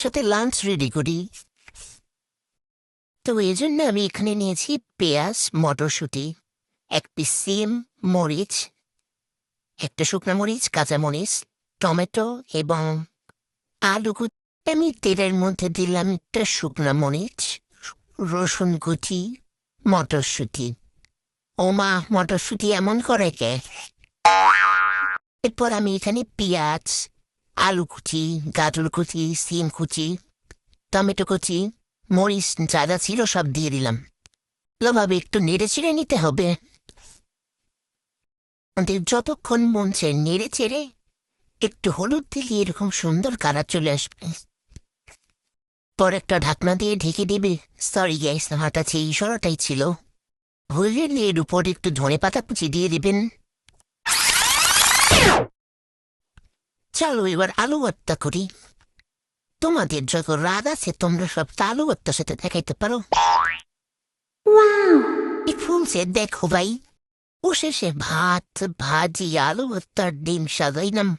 সাথে lunch ready করি। তো এই জন্য আমি এখানে নিয়েছি পেঁয়াজ, মটরশুঁটি, এক পিস সিম, মরিচ, একটা শুকনো মরিচ, কাঁচামরিচ, টমেটো এবং আলু কুচি। আমি তেলের মধ্যে দিলাম একটা শুকনো মরিচ, রসুন কুচি, মটরশুঁটি। ও মা, মটরশুঁটি এমন করে কে? এরপর আমি এখানে পেঁয়াজ, আলু কুচি, গাজর কুচি, সিম কুচি, টমেটো কুচি, মরিচ যা যা ছিল সব দিয়ে দিলাম। ভালোভাবে একটু নেড়ে চেড়ে নিতে হবে। আমাদের যতক্ষণ মন চায় নেড়ে চেড়ে একটু হলুদ দিলে এরকম সুন্দর কালার চলে আসবে। পর একটা ঢাকনা দিয়ে ঢেকে দেবে। সরি গ্যাস, আমার কাছে এই ইশারাটাই ছিল। হয়ে গেলে এর উপর একটু ধনেপাতা কুচি দিয়ে দিবেন। চলো এবার আলু ভর্তা করি। তোমাদের যত রাগ আছে তোমরা সব আলু ভর্তার সাথে দেখাইতে পারো। ফুলছে দেখো ভাই, ও শেষে ভাত, ভাজি, আলু ভর্তার ডিম সাজাইলাম।